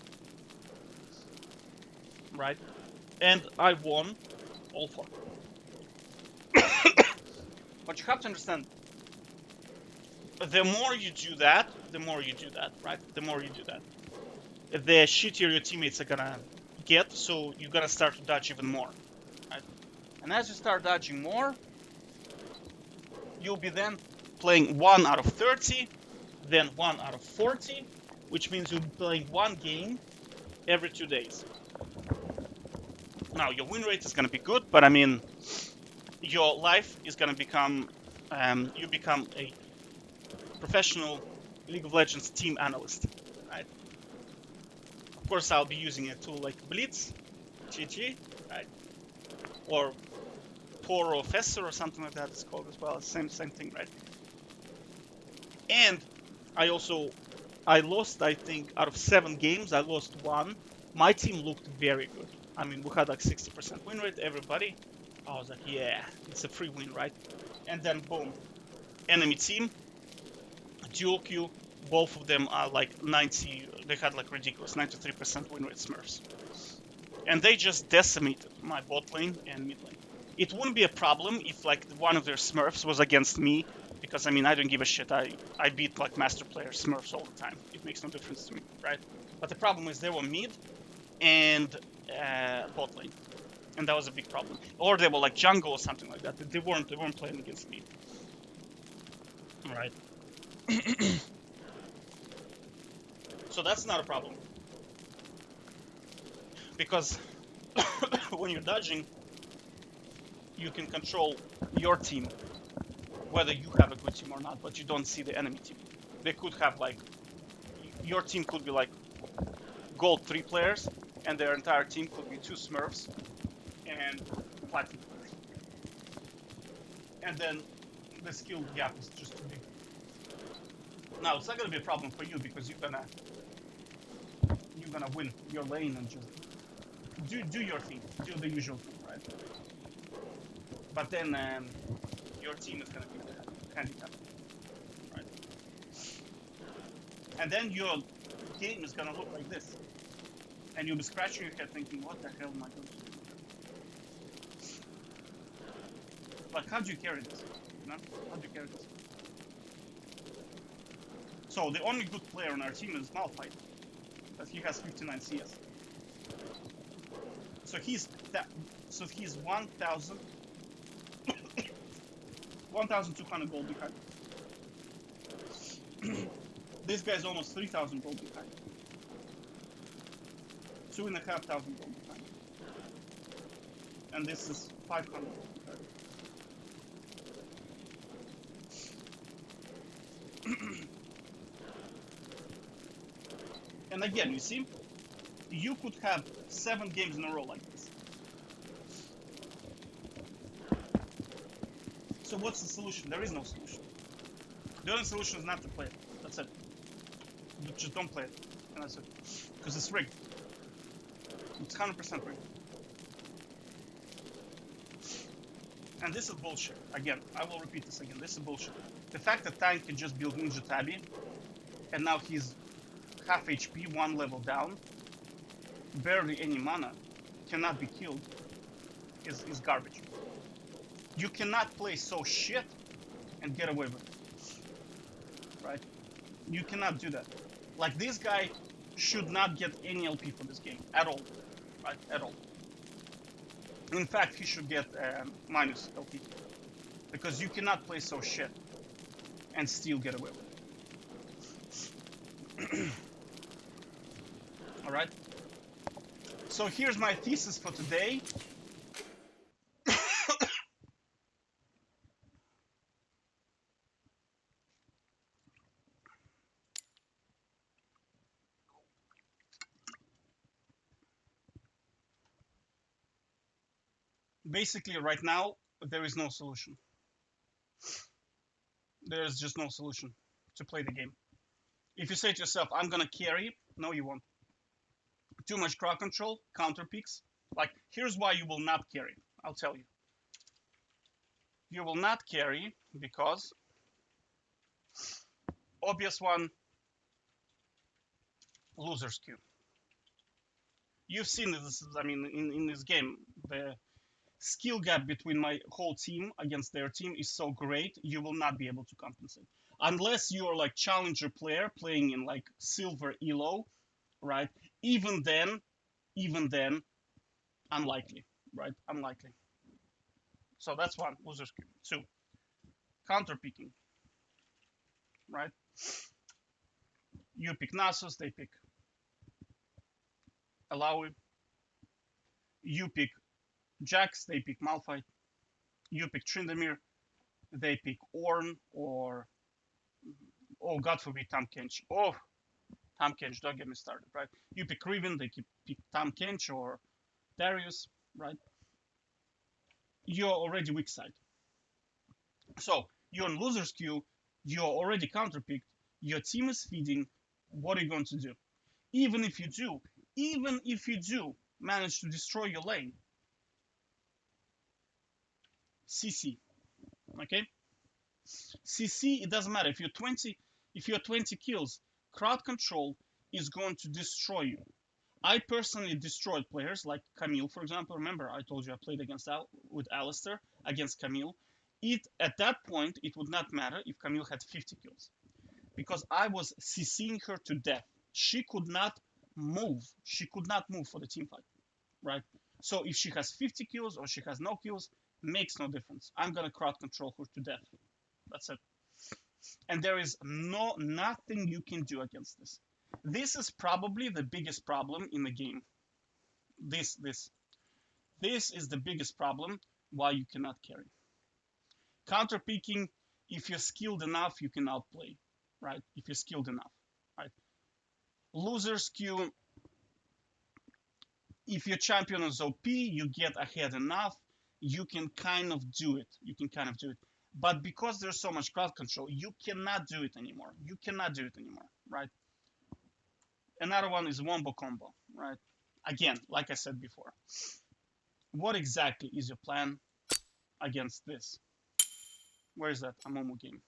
right? And I won all 4. But you have to understand, the more you do that, right? The more you do that, the shittier your teammates are gonna get, so you're gonna start to dodge even more, right? And as you start dodging more, you'll be then playing 1 out of 30, then 1 out of 40, which means you'll be playing 1 game every 2 days. Now, your win rate is gonna be good, but I mean, your life is gonna become, you become a professional League of Legends team analyst, right? Of course, I'll be using a tool like Blitz, GG, right? Or Toro Fessor or something like that it's called as well. Same thing, right? And I lost, I think, out of 7 games, I lost 1. My team looked very good. I mean, we had like 60% win rate, everybody. I was like, yeah, it's a free win, right? And then boom, enemy team, dual queue, both of them are like 90, they had like ridiculous 93% win rate Smurfs. And they just decimated my bot lane and mid lane. It wouldn't be a problem if like one of their Smurfs was against me, because I mean, I don't give a shit. I beat like master player Smurfs all the time. It makes no difference to me, right? But the problem is they were mid and bot lane. And that was a big problem. Or they were like jungle or something like that. They weren't playing against me. Alright. So that's not a problem. Because when you're dodging, you can control your team, whether you have a good team or not, but you don't see the enemy team. They could have like, your team could be like gold 3 players, and their entire team could be 2 Smurfs and platinum players. And then the skill gap is just too big. Now it's not gonna be a problem for you because you're gonna win your lane and just do your thing, do the usual thing, right? But then your team is gonna be handicapped, right? And then your game is gonna look like this, and you'll be scratching your head thinking, "What the hell am I going to do?" Like, how do you carry this? You know? How do you carry this? So the only good player on our team is Malphite, but he has 59 CS. So he's 1,200 gold behind. This guy's almost 3,000 gold behind. 2,500 gold behind. And this is 500 gold behind. And again, you see, you could have 7 games in a row like this. So what's the solution? There is no solution. The only solution is not to play it. That's it. You just don't play it. And that's it. Because it's rigged. It's 100% rigged. And this is bullshit. Again, I will repeat this again. This is bullshit. The fact that Tank can just build Ninja Tabi, and now he's half HP, 1 level down, barely any mana, cannot be killed, is garbage. You cannot play so shit and get away with it. Right? You cannot do that. Like, this guy should not get any LP for this game at all. Right? At all. In fact, he should get minus LP. Because you cannot play so shit and still get away with it. Alright? So here's my thesis for today. Basically, right now, there is no solution. There's just no solution to play the game. If you say to yourself, I'm gonna carry, no, you won't. Too much crowd control, counter picks. Like, here's why you will not carry. I'll tell you. You will not carry because obvious one, loser's queue. You've seen this, I mean, in this game, the skill gap between my whole team against their team is so great, you will not be able to compensate. Unless you're like challenger player playing in like silver elo, right? Even then, unlikely, right? Unlikely. So that's one, loser's queue. 2, counter picking, right? You pick Nasus, they pick Alawi. You pick Jax, they pick Malphite. You pick Tryndamere, they pick Ornn or, oh, God forbid, Tahm Kench. Oh, Tahm Kench, don't get me started, right? You pick Riven, they pick Tahm Kench or Darius, right? You're already weak side. So you're on loser's queue, you're already counterpicked, your team is feeding, what are you going to do? Even if you do manage to destroy your lane, CC, okay? CC, it doesn't matter. If you're 20 kills, crowd control is going to destroy you. I personally destroyed players like Camille, for example. Remember, I told you I played with Alistair against Camille. At that point, it would not matter if Camille had 50 kills. Because I was CCing her to death. She could not move. She could not move for the team fight, right? So if she has 50 kills or she has no kills, makes no difference. I'm gonna crowd control her to death. That's it. And there is nothing you can do against this. This is probably the biggest problem in the game. This is the biggest problem why you cannot carry. Counter picking, if you're skilled enough, you can outplay, right? If you're skilled enough, right? Losers queue, if your champion is OP, you get ahead enough, you can kind of do it. You can kind of do it. But because there's so much crowd control, you cannot do it anymore. You cannot do it anymore, right? Another one is Wombo combo, right? Again, like I said before, what exactly is your plan against this? Where is that Amomo game?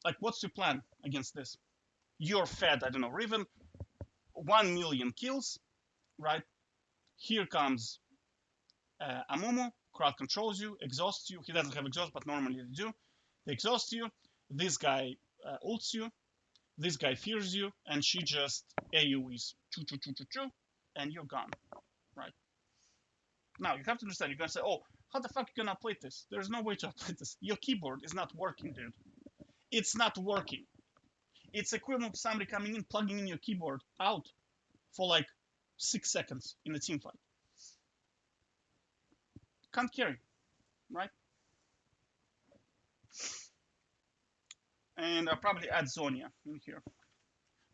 Like, what's your plan against this? You're fed, I don't know, Riven, 1 million kills, right? Here comes Amomo, crowd controls you, exhausts you. He doesn't have exhaust, but normally they do. They exhaust you. This guy ults you. This guy fears you, and she just AoEs, choo choo choo choo choo, and you're gone, right? Now you have to understand. You're gonna say, "Oh, how the fuck you gonna play this?" There's no way to play this. Your keyboard is not working, dude. It's not working. It's equivalent to somebody coming in, plugging in your keyboard out for like 6 seconds in a team fight. Can't carry, right? And I'll probably add Zonnya in here.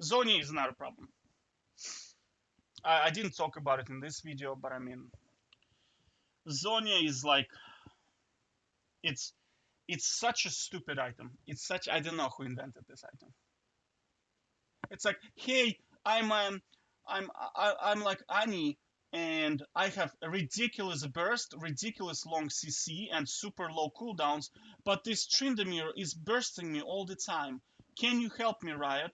Zonnya is not a problem. I didn't talk about it in this video, but I mean, Zonnya is like, it's such a stupid item. It's such, I don't know who invented this item. It's like, hey, I'm like Annie, and I have a ridiculous burst, ridiculous long CC, and super low cooldowns, but this Tryndamere is bursting me all the time. Can you help me, Riot?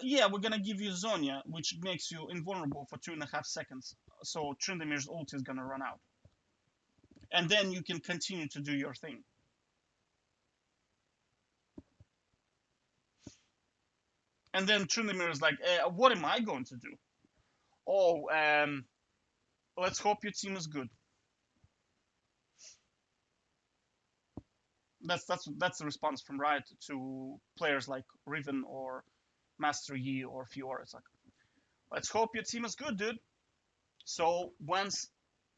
Yeah, we're gonna give you Zonnya, which makes you invulnerable for 2.5 seconds. So Tryndamere's ult is gonna run out. And then you can continue to do your thing. And then Tryndamere is like, what am I going to do? Oh, let's hope your team is good. That's the response from Riot to players like Riven or Master Yi or Fiora. It's like, let's hope your team is good, dude. So once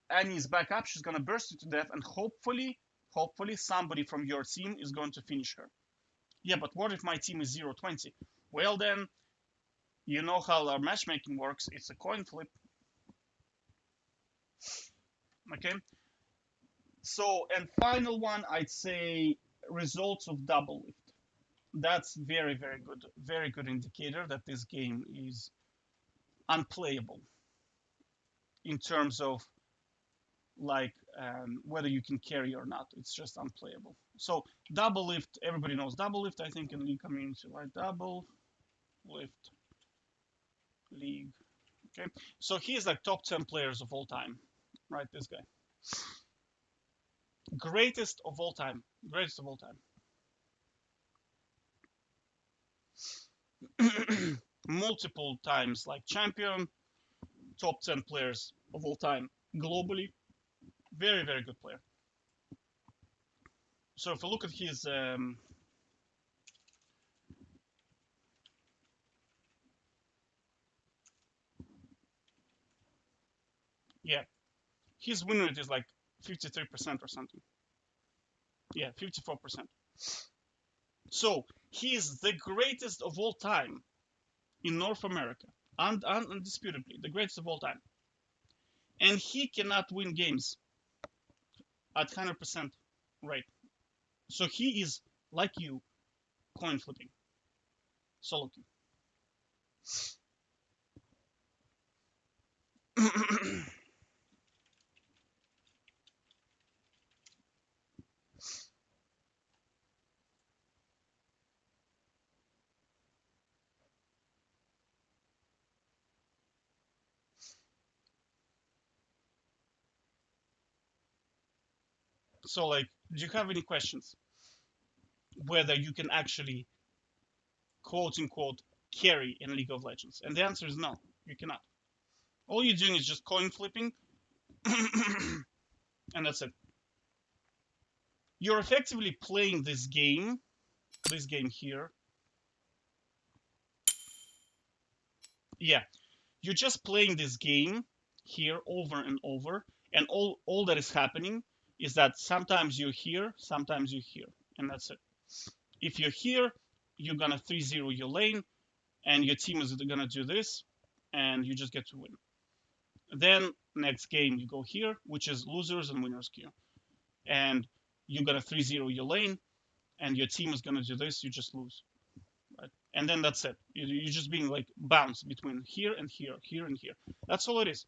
Annie's back up, she's gonna burst you to death, and hopefully somebody from your team is going to finish her. Yeah, but what if my team is 0-20? Well then, you know how our matchmaking works. It's a coin flip. Okay. So, and final one, I'd say results of Doublelift. That's very, very good indicator that this game is unplayable in terms of like whether you can carry or not. It's just unplayable. So Doublelift, everybody knows Doublelift, I think, in League community, like Doublelift League. Okay, so he's like top 10 players of all time, right? This guy, greatest of all time, greatest of all time. Multiple times like champion, top 10 players of all time globally. Very, very good player. So if you look at his yeah, his win rate is like 53% or something. Yeah, 54%. So he is the greatest of all time in North America, undisputably the greatest of all time. And he cannot win games at 100% rate. So he is, like you, coin flipping, solo queue. So, like, do you have any questions? Whether you can actually, quote unquote, carry in League of Legends? And the answer is no, you cannot. All you're doing is just coin flipping, and that's it. You're effectively playing this game here. Yeah, you're just playing this game here over and over, and all that is happening is that sometimes you're here, sometimes you're here, and that's it. If you're here, you're gonna 3-0 your lane, and your team is gonna do this, and you just get to win. Then next game you go here, which is losers and winners queue, and you're gonna 3-0 your lane, and your team is gonna do this, you just lose, right? And then that's it. You're just being like bounced between here and here, here and here. That's all it is,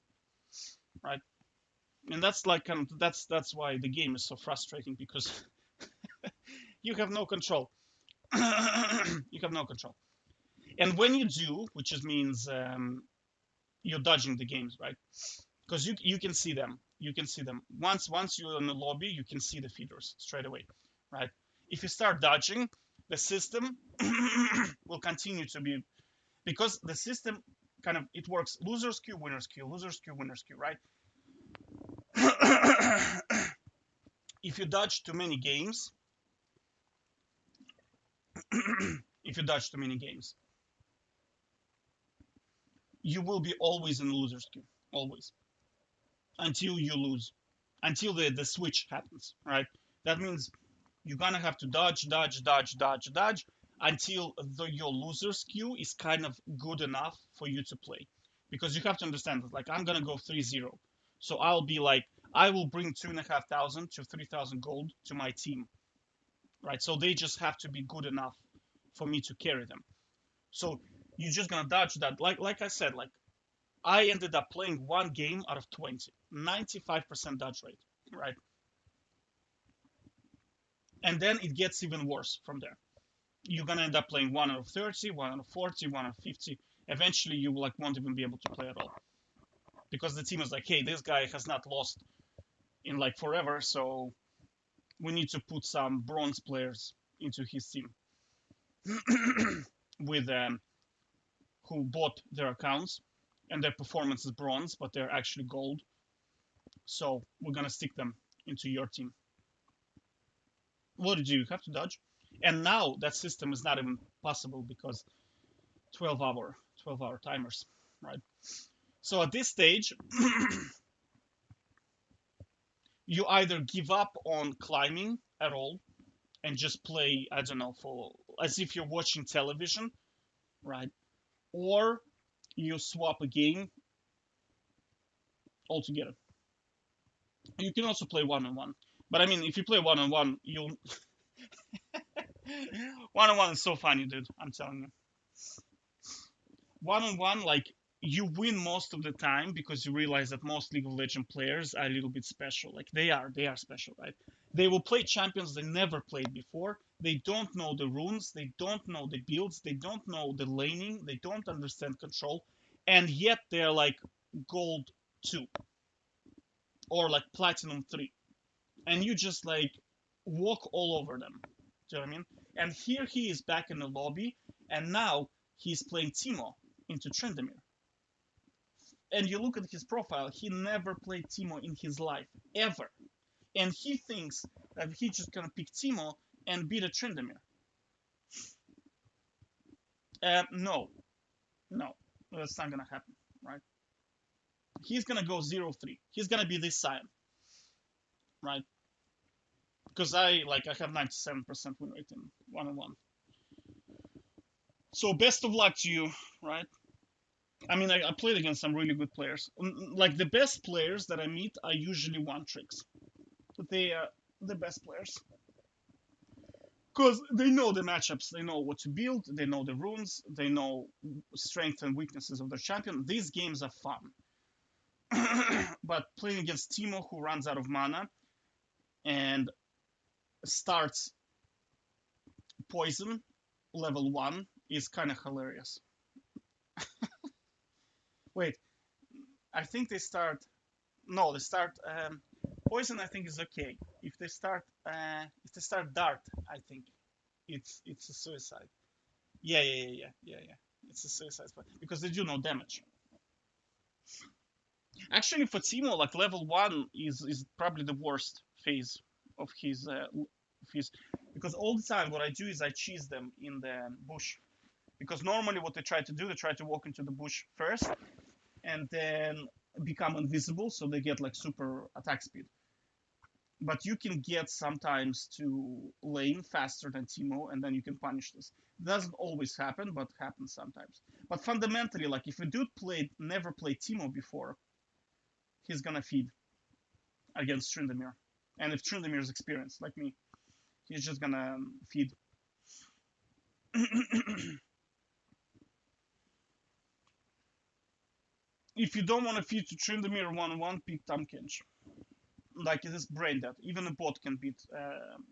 right? And that's like that's why the game is so frustrating, because you have no control. You have no control. And when you do, which just means you're dodging the games, right? Because you can see them. You can see them. Once you're in the lobby, you can see the feeders straight away, right? If you start dodging, the system will continue to be, because the system kind of, it works losers queue, winners queue, losers queue, winners queue, right? If you dodge too many games, if you dodge too many games, you will be always in the losers queue, always, until you lose, until the switch happens, right? That means you're gonna have to dodge, dodge, dodge, dodge, dodge until your loser's queue is kind of good enough for you to play. Because you have to understand that, like, I'm gonna go 3-0. So I'll be like, I will bring 2,500 to 3,000 gold to my team, right? So they just have to be good enough for me to carry them. So you're just gonna dodge that. Like I said, like, I ended up playing one game out of 20, 95% dodge rate, right? And then it gets even worse from there. You're gonna end up playing 1 out of 30, 1 out of 40, 1 out of 50. Eventually, you like won't even be able to play at all, because the team is like, hey, this guy has not lost in like forever, so we need to put some bronze players into his team with who bought their accounts and their performance is bronze, but they're actually gold. So we're gonna stick them into your team. What did you have to dodge? And now that system is not even possible because 12-hour timers, right? So at this stage, you either give up on climbing at all and just play, I don't know, for as if you're watching television, right? Or you swap a game altogether. You can also play one-on-one. But I mean, if you play one-on-one, you'll one-on-one is so funny, dude. I'm telling you. One-on-one, like, you win most of the time because you realize that most League of Legends players are a little bit special. Like, they are special, right? They will play champions they never played before. They don't know the runes, they don't know the builds, they don't know the laning, they don't understand control, and yet they're like gold 2 or like platinum 3. And you just like walk all over them. Do you know what I mean? And here he is back in the lobby, and now he's playing Timo into Trendemir. And you look at his profile, he never played Timo in his life, ever. And he thinks that he's just gonna pick Timo and beat a Trendemir. No, no, that's not gonna happen, right? He's gonna go 0-3. He's gonna be this Sion, right? Because I have 97% win rate in one-on-one. So best of luck to you, right? I mean, I played against some really good players. Like, the best players that I meet are usually one tricks. They are the best players because they know the matchups, they know what to build, they know the runes, they know strengths and weaknesses of their champion. These games are fun. But playing against Timo, who runs out of mana and starts poison level 1, is kind of hilarious. Wait, I think they start. No, they start poison. I think is okay. If they start dart, I think it's a suicide. Yeah. It's a suicide spot because they do no damage. Actually, for Timo, like, level 1 is probably the worst phase of his, because all the time what I do is I cheese them in the bush, because normally what they try to do, they try to walk into the bush first, and then become invisible, so they get like super attack speed. But you can get sometimes to lane faster than Timo, and then you can punish this. It doesn't always happen, but happens sometimes. But fundamentally, like if a dude never played Timo before, he's gonna feed against Tryndamere. And if Tryndamere is experienced, like me, he's just gonna feed. If you don't want to feed to Tryndamere 1-1, pick Tahm Kench. Like it is brain dead. Even a bot can beat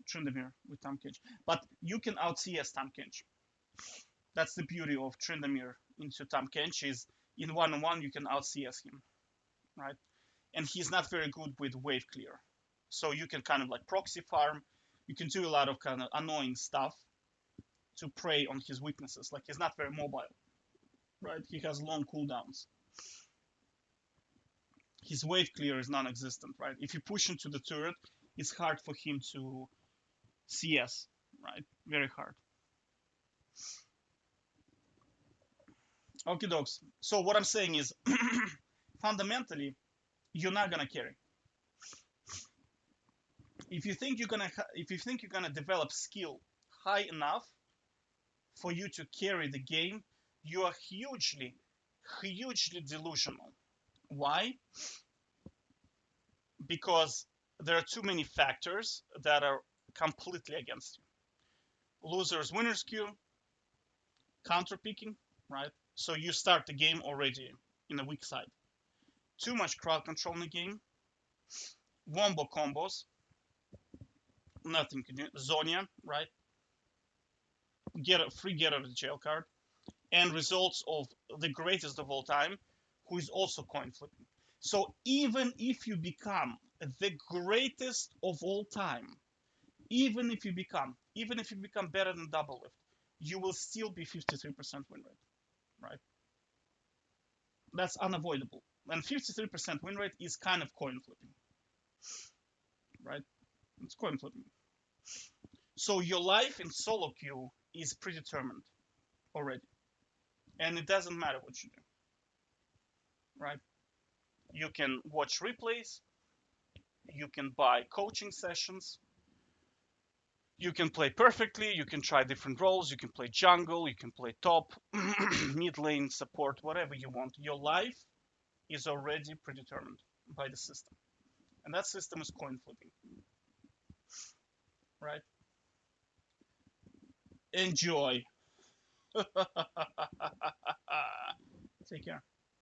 Tryndamere with Tahm Kench. But you can out CS Tahm Kench. That's the beauty of Tryndamere into Tahm Kench is in 1-on-1 you can out CS him, right? And he's not very good with wave clear. So you can kind of like proxy farm. You can do a lot of kind of annoying stuff to prey on his weaknesses. Like he's not very mobile, right? He has long cooldowns. His wave clear is non-existent, right? If you push him to the turret, it's hard for him to CS, right? Very hard. Okay, dogs. So what I'm saying is, fundamentally, you're not gonna carry. If you think you're gonna develop skill high enough for you to carry the game, you are hugely, hugely delusional. Why? Because there are too many factors that are completely against you. Losers, winners queue, counter picking, right? So you start the game already in a weak side. Too much crowd control in the game. Wombo combos, nothing can do. Zonnya, right? Get out of the jail card. And results of the greatest of all time, who is also coin flipping. So even if you become the greatest of all time, even if you become better than Doublelift, you will still be 53% win rate, right? That's unavoidable. And 53% win rate is kind of coin flipping, right? It's coin flipping. So your life in solo queue is predetermined already. And it doesn't matter what you do, right? You can watch replays, you can buy coaching sessions, you can play perfectly, you can try different roles, you can play jungle, you can play top, mid lane, support, whatever you want. Your life is already predetermined by the system. And that system is coin flipping, right? Enjoy. Take care.